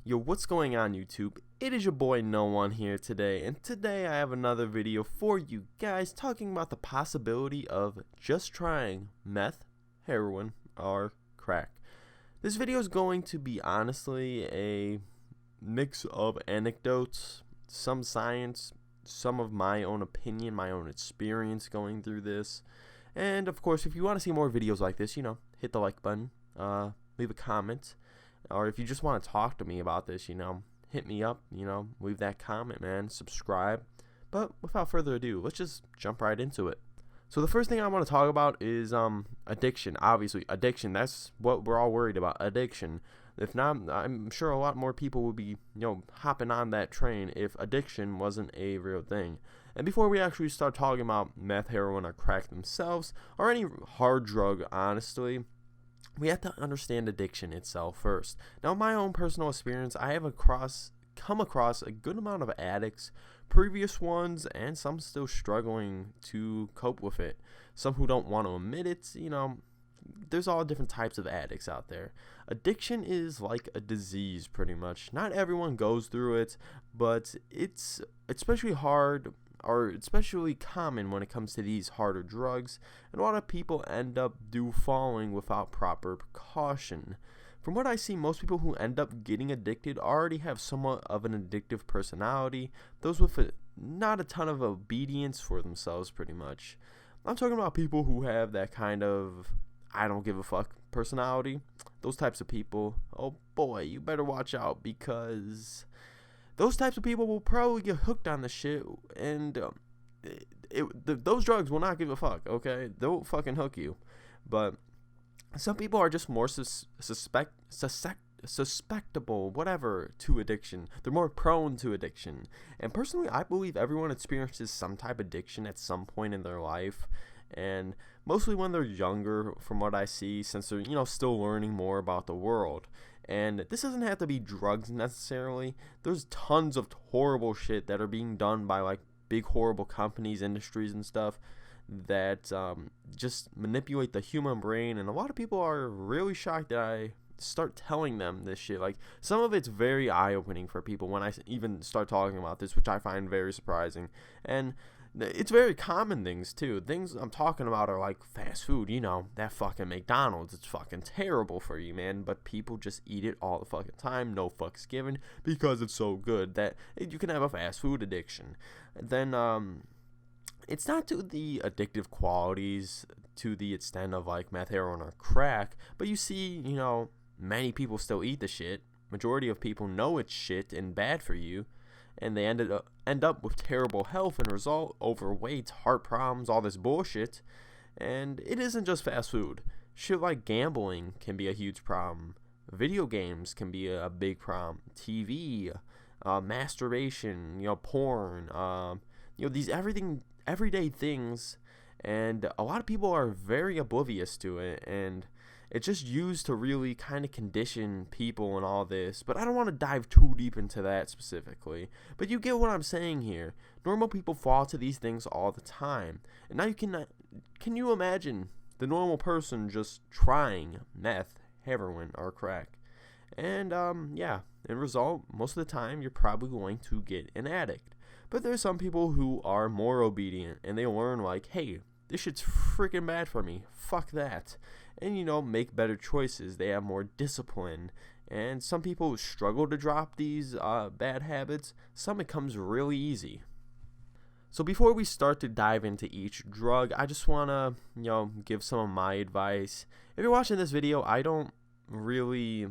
Yo, what's going on YouTube? It is your boy NoOne here today, and today I have another video for you guys talking about the possibility of just trying meth, heroin, or crack. This video is going to be honestly a mix of anecdotes, some science, some of my own opinion, my own experience going through this. And of course, if you want to see more videos like this, hit the like button, leave a comment. Or if you just want to talk to me about this, hit me up, leave that comment, man, subscribe. But without further ado, let's just jump right into it. So the first thing I want to talk about is addiction. Obviously, addiction, that's what we're all worried about, addiction. If not, I'm sure a lot more people would be, hopping on that train if addiction wasn't a real thing. And before we actually start talking about meth, heroin, or crack themselves, or any hard drug, honestly, we have to understand addiction itself first. Now, in my own personal experience, I have come across a good amount of addicts, previous ones, and some still struggling to cope with it. Some who don't want to admit it, there's all different types of addicts out there. Addiction is like a disease, pretty much. Not everyone goes through it, but it's especially hard are especially common when it comes to these harder drugs, and a lot of people end up falling without proper precaution. From what I see, most people who end up getting addicted already have somewhat of an addictive personality, those with not a ton of obedience for themselves, pretty much. I'm talking about people who have that kind of I don't give a fuck personality. Those types of people, oh boy, you better watch out, because those types of people will probably get hooked on the shit, and those drugs will not give a fuck, okay? They'll fucking hook you. But some people are just more susceptible, whatever, to addiction. They're more prone to addiction. And personally, I believe everyone experiences some type of addiction at some point in their life. And mostly when they're younger, from what I see, since they're, still learning more about the world. And this doesn't have to be drugs necessarily. There's tons of horrible shit that are being done by like big horrible companies, industries, and stuff that just manipulate the human brain. And a lot of people are really shocked that I start telling them this shit. Like, some of it's very eye-opening for people when I even start talking about this, which I find very surprising. And it's very common things too. Things I'm talking about are like fast food, that fucking McDonald's. It's fucking terrible for you, man. But people just eat it all the fucking time, no fucks given, because it's so good that you can have a fast food addiction. Then it's not to the addictive qualities to the extent of like meth, heroin, or crack, but you see, many people still eat the shit. Majority of people know it's shit and bad for you, and they end up with terrible health and result, overweight, heart problems, all this bullshit. And it isn't just fast food. Shit like gambling can be a huge problem. Video games can be a big problem. TV, masturbation, porn, these everyday things. And a lot of people are very oblivious to it, and it's just used to really kind of condition people and all this. But I don't want to dive too deep into that specifically. But you get what I'm saying here. Normal people fall to these things all the time. And now can you imagine the normal person just trying meth, heroin, or crack? And in result, most of the time you're probably going to get an addict. But there's some people who are more obedient, and they learn like, hey, this shit's freaking bad for me. Fuck that. And, make better choices. They have more discipline. And some people struggle to drop these bad habits. Some it comes really easy. So before we start to dive into each drug, I just want to, give some of my advice. If you're watching this video, I don't really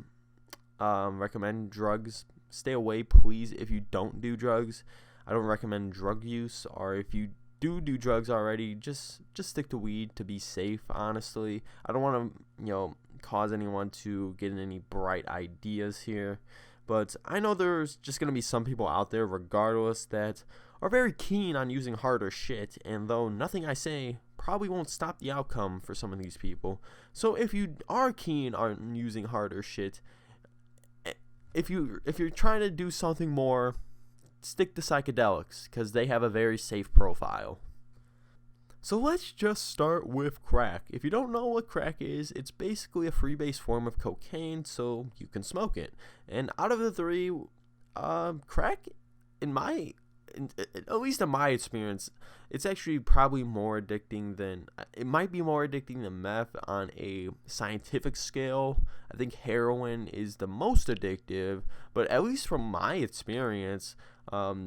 recommend drugs. Stay away, please, if you don't do drugs. I don't recommend drug use, or if you do drugs already, just stick to weed to be safe, honestly. I don't want to, cause anyone to get any bright ideas here, but I know there's just going to be some people out there, regardless, that are very keen on using harder shit, and though nothing I say probably won't stop the outcome for some of these people. So if you are keen on using harder shit, if you're trying to do something more, stick to psychedelics, because they have a very safe profile. So let's just start with crack. If you don't know what crack is, it's basically a freebase form of cocaine, so you can smoke it. And out of the three, crack, at least in my experience, it's actually probably more addicting than, it might be more addicting than meth on a scientific scale. I think heroin is the most addictive, but at least from my experience,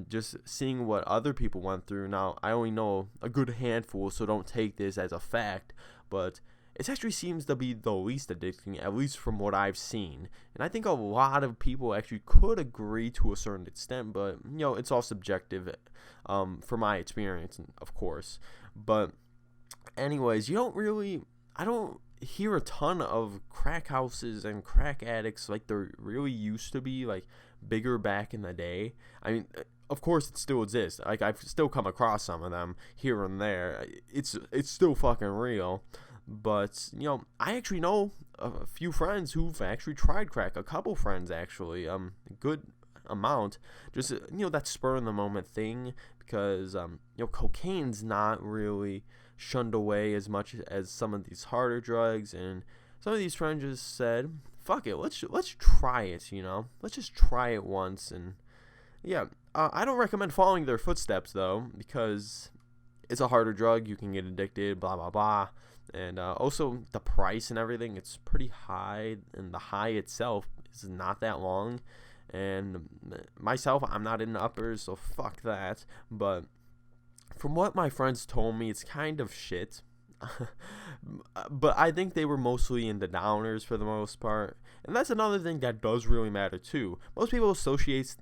just seeing what other people went through. Now, I only know a good handful, so don't take this as a fact, but it actually seems to be the least addicting, at least from what I've seen. And I think a lot of people actually could agree to a certain extent, but, it's all subjective, from my experience, of course. But anyways, I don't hear a ton of crack houses and crack addicts like there really used to be, like, bigger back in the day. I mean, of course it still exists. Like, I've still come across some of them here and there. It's still fucking real. But, I actually know a few friends who've actually tried crack. A couple friends, actually. A good amount. Just, that spur in the moment thing. Because, cocaine's not really shunned away as much as some of these harder drugs. And some of these friends just said, fuck it, let's try it, Let's just try it once. And, yeah, I don't recommend following their footsteps, though. Because it's a harder drug. You can get addicted, blah, blah, blah. And also the price and everything, it's pretty high, and the high itself is not that long. And myself, I'm not in the uppers, so fuck that. But from what my friends told me, it's kind of shit. But I think they were mostly in the downers for the most part. And that's another thing that does really matter too. Most people associate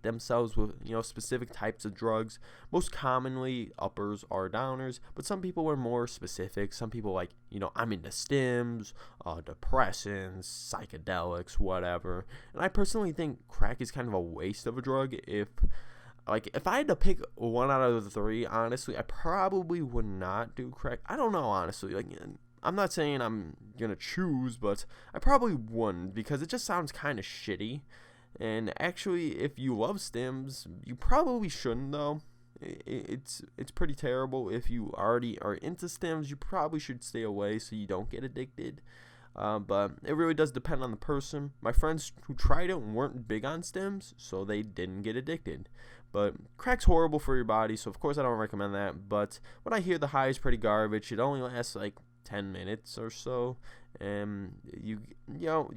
themselves with specific types of drugs. Most commonly uppers are downers, but some people are more specific. Some people like, I'm into stims, depressants, psychedelics, whatever. And I personally think crack is kind of a waste of a drug. If I had to pick one out of the three, honestly, I probably would not do crack. I don't know, honestly. I'm not saying I'm gonna choose, but I probably wouldn't, because it just sounds kind of shitty. And actually, if you love stims, you probably shouldn't, though. It's pretty terrible. If you already are into stims, you probably should stay away so you don't get addicted. But it really does depend on the person. My friends who tried it weren't big on stims, so they didn't get addicted. But crack's horrible for your body, so of course I don't recommend that. But when I hear the high is pretty garbage, it only lasts like 10 minutes or so. And you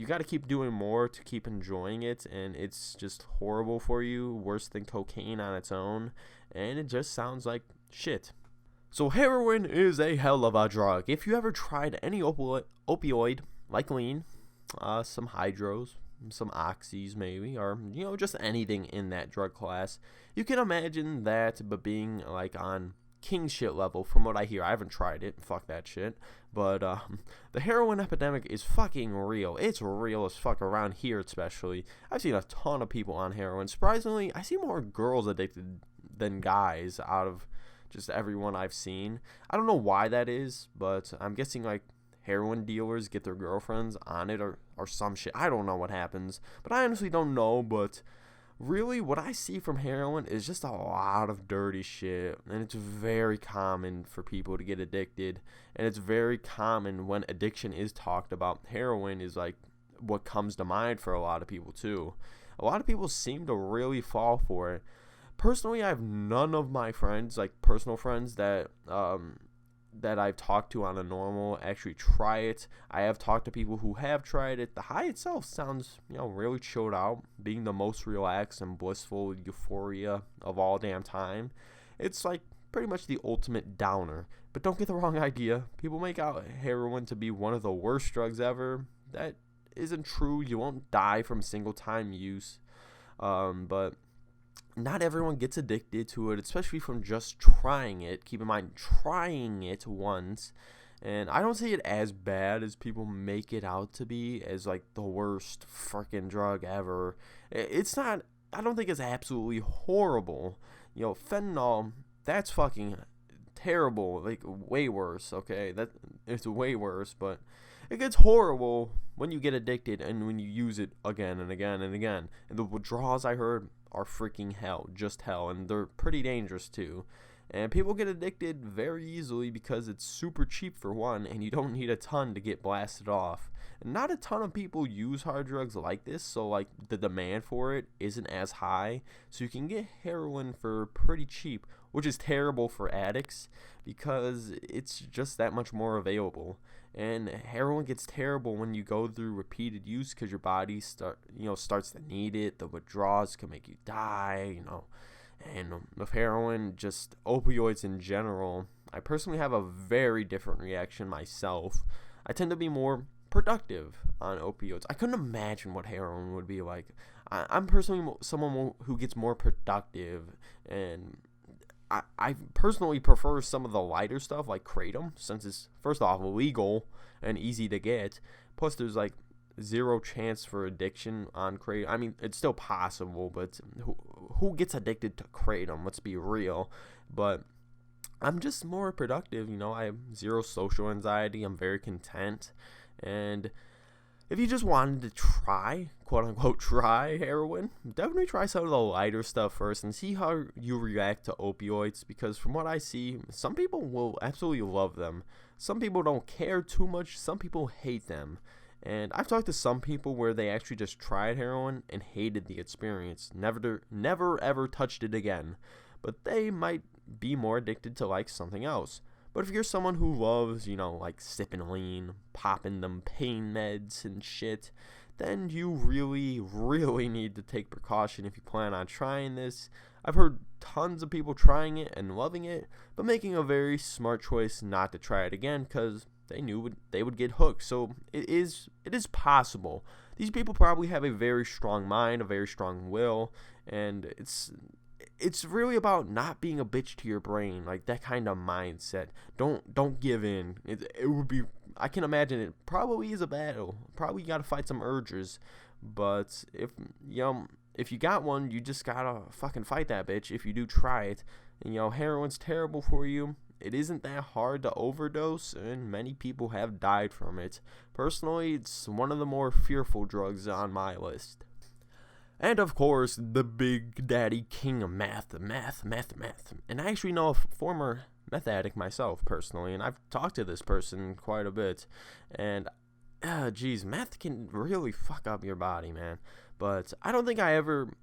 got to keep doing more to keep enjoying it, and it's just horrible for you, worse than cocaine on its own, and it just sounds like shit. So heroin is a hell of a drug. If you ever tried any opioid like lean, some hydros, some oxys maybe, or just anything in that drug class, you can imagine that but being like on king shit level. From what I hear, I haven't tried it, fuck that shit, but the heroin epidemic is fucking real. It's real as fuck around here, especially. I've seen a ton of people on heroin. Surprisingly, I see more girls addicted than guys out of just everyone I've seen. I don't know why that is, but I'm guessing like heroin dealers get their girlfriends on it or some shit. I don't know what happens, but I honestly don't know. But really, what I see from heroin is just a lot of dirty shit, and it's very common for people to get addicted, and it's very common when addiction is talked about. Heroin is like what comes to mind for a lot of people too. A lot of people seem to really fall for it. Personally, I have none of my friends, like personal friends that I've talked to on a normal actually try it. I have talked to people who have tried it. The high itself sounds, really chilled out, being the most relaxed and blissful euphoria of all damn time. It's like pretty much the ultimate downer. But don't get the wrong idea. People make out heroin to be one of the worst drugs ever. That isn't true. You won't die from single time use. But not everyone gets addicted to it, especially from just trying it. Keep in mind, trying it once. And I don't see it as bad as people make it out to be, as like the worst freaking drug ever. It's not, I don't think it's absolutely horrible. Fentanyl, that's fucking terrible, like way worse, okay? It's way worse, but it gets horrible when you get addicted and when you use it again and again and again. And the withdrawals I heard are freaking hell, just hell, and they're pretty dangerous too. And people get addicted very easily because it's super cheap for one, and you don't need a ton to get blasted off. And not a ton of people use hard drugs like this, so like the demand for it isn't as high. So you can get heroin for pretty cheap, which is terrible for addicts because it's just that much more available. And heroin gets terrible when you go through repeated use because your body starts to need it. The withdrawals can make you die, And with heroin, just opioids in general, I personally have a very different reaction myself. I tend to be more productive on opioids. I couldn't imagine what heroin would be like. I'm personally someone who gets more productive, and I personally prefer some of the lighter stuff like kratom, since it's first off illegal and easy to get. Plus, there's like zero chance for addiction on kratom. I mean, it's still possible, but who gets addicted to kratom? Let's be real. But I'm just more productive. I have zero social anxiety. I'm very content. And if you just wanted to try, quote unquote, try heroin, definitely try some of the lighter stuff first and see how you react to opioids, because from what I see, some people will absolutely love them. Some people don't care too much. Some people hate them. And I've talked to some people where they actually just tried heroin and hated the experience. Never ever touched it again. But they might be more addicted to like something else. But if you're someone who loves, like sipping lean, popping them pain meds and shit, then you really, really need to take precaution if you plan on trying this. I've heard tons of people trying it and loving it, but making a very smart choice not to try it again because they knew they would get hooked. So it is possible. These people probably have a very strong mind, a very strong will, and it's really about not being a bitch to your brain, like that kind of mindset. Don't give in. It would be, I can imagine it probably is a battle. Probably you got to fight some urges, but if you got one, you just gotta fucking fight that bitch if you do try it. And heroin's terrible for you. It isn't that hard to overdose, and many people have died from it. Personally, it's one of the more fearful drugs on my list. And of course, the big daddy king of meth. And I actually know a former meth addict myself personally, and I've talked to this person quite a bit. And, meth can really fuck up your body, man. But I don't think I ever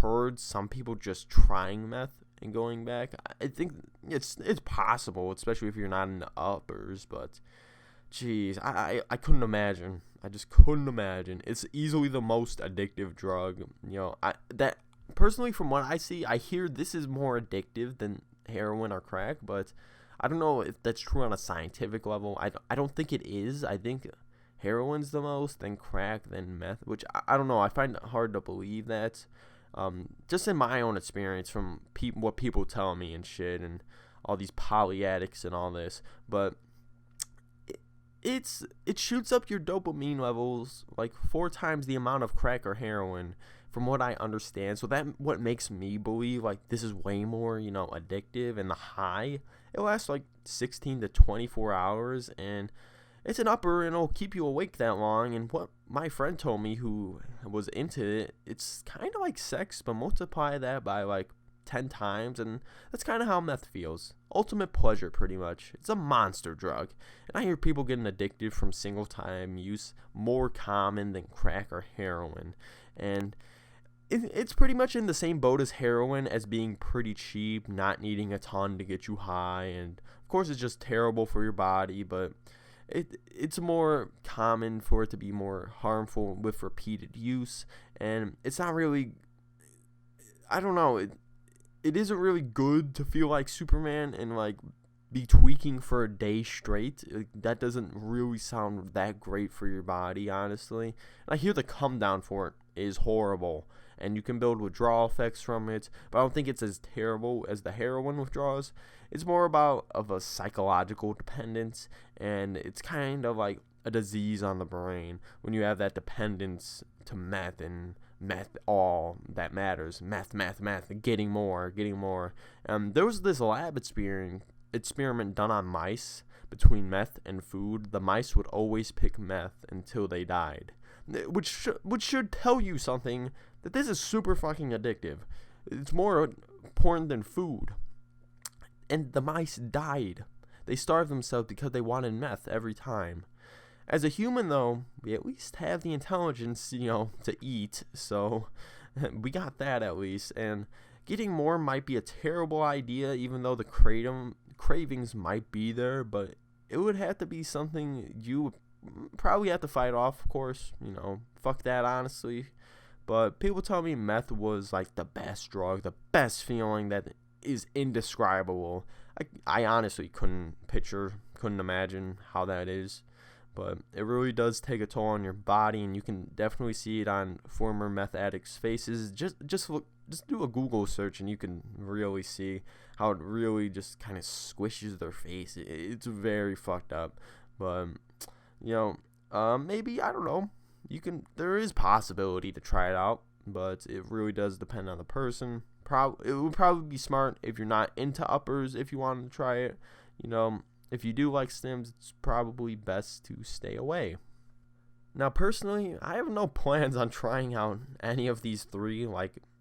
heard some people just trying meth and going back. I think it's possible, especially if you're not in the uppers, but I couldn't imagine. I just couldn't imagine. It's easily the most addictive drug. That personally, from what I see, I hear this is more addictive than heroin or crack, but I don't know if that's true on a scientific level. I don't think it is. I think heroin's the most, then crack, then meth, which I don't know. I find it hard to believe that. Just in my own experience from what people tell me and shit, and all these poly addicts and all this, but it shoots up your dopamine levels like 4 times the amount of crack or heroin, from what I understand. So that what makes me believe like this is way more addictive, and the high, it lasts like 16 to 24 hours, and it's an upper, and it'll keep you awake that long. And what my friend told me who was into it, it's kind of like sex, but multiply that by like 10 times, and that's kind of how meth feels. Ultimate pleasure, pretty much. It's a monster drug, and I hear people getting addicted from single time use more common than crack or heroin, and it's pretty much in the same boat as heroin, as being pretty cheap, not needing a ton to get you high, and of course it's just terrible for your body, but it's more common for it to be more harmful with repeated use, and it's not really, I don't know, it isn't really good to feel like Superman and like be tweaking for a day straight. That doesn't really sound that great for your body, honestly. And I hear the come down for it is horrible, and you can build withdrawal effects from it, but I don't think it's as terrible as the heroin withdrawals. It's more about of a psychological dependence, and it's kind of like a disease on the brain when you have that dependence to meth, and meth all that matters. Meth, getting more. There was this lab experiment done on mice. Between meth and food, the mice would always pick meth until they died, which should tell you something, that this is super fucking addictive. It's more important than food. and the mice died. They starved themselves because they wanted meth every time. As a human, though, we at least have the intelligence, to eat, so we got that at least. And getting more might be a terrible idea, even though the cravings might be there, but it would have to be something you would probably have to fight off, of course. Fuck that, honestly. But people tell me meth was like the best drug, the best feeling that is indescribable. I honestly couldn't imagine how that is. But it really does take a toll on your body, and you can definitely see it on former meth addicts' faces. Just do a Google search, and you can really see how it really just kind of squishes their face. It's very fucked up. But maybe, I don't know. There is possibility to try it out, but it really does depend on the person. It would probably be smart if you're not into uppers if you wanted to try it. If you do like stims, it's probably best to stay away. Now, personally, I have no plans on trying out any of these three,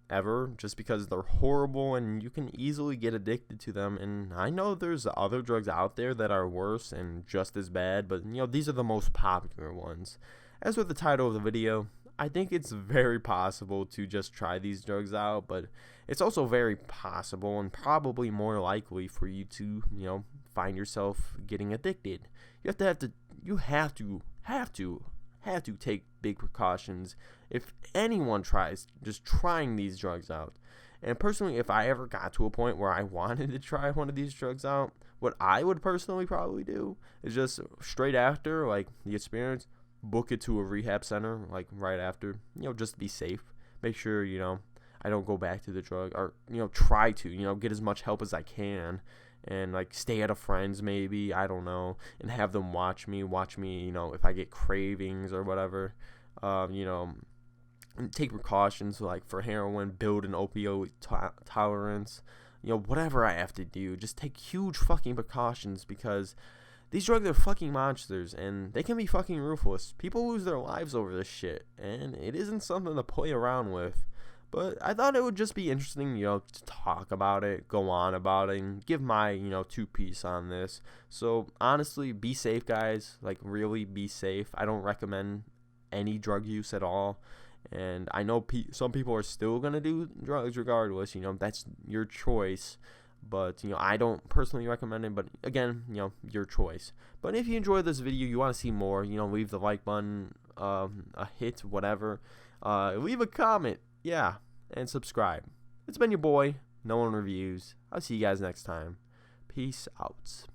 ever, just because they're horrible and you can easily get addicted to them. And I know there's other drugs out there that are worse and just as bad, but, these are the most popular ones. As with the title of the video, I think it's very possible to just try these drugs out, but it's also very possible and probably more likely for you to, find yourself getting addicted. You have to take big precautions if anyone tries just trying these drugs out. And personally, if I ever got to a point where I wanted to try one of these drugs out, what I would personally probably do is just straight after the experience, book it to a rehab center right after, just to be safe. Make sure I don't go back to the drug, or try to get as much help as I can, and stay at a friend's, maybe, I don't know, and have them watch me if I get cravings or whatever. And take precautions for heroin, build an opioid tolerance, whatever I have to do. Just take huge fucking precautions, because these drugs are fucking monsters, and they can be fucking ruthless. People lose their lives over this shit, and it isn't something to play around with. But I thought it would just be interesting, to talk about it, go on about it, and give my, 2 piece on this. So, honestly, be safe, guys. Really be safe. I don't recommend any drug use at all. And I know some people are still going to do drugs regardless. That's your choice. But, I don't personally recommend it. But, again, your choice. But if you enjoyed this video, you want to see more, leave the like button, a hit, whatever. Leave a comment. Yeah, and subscribe. It's been your boy, NoOne Reviews. I'll see you guys next time. Peace out.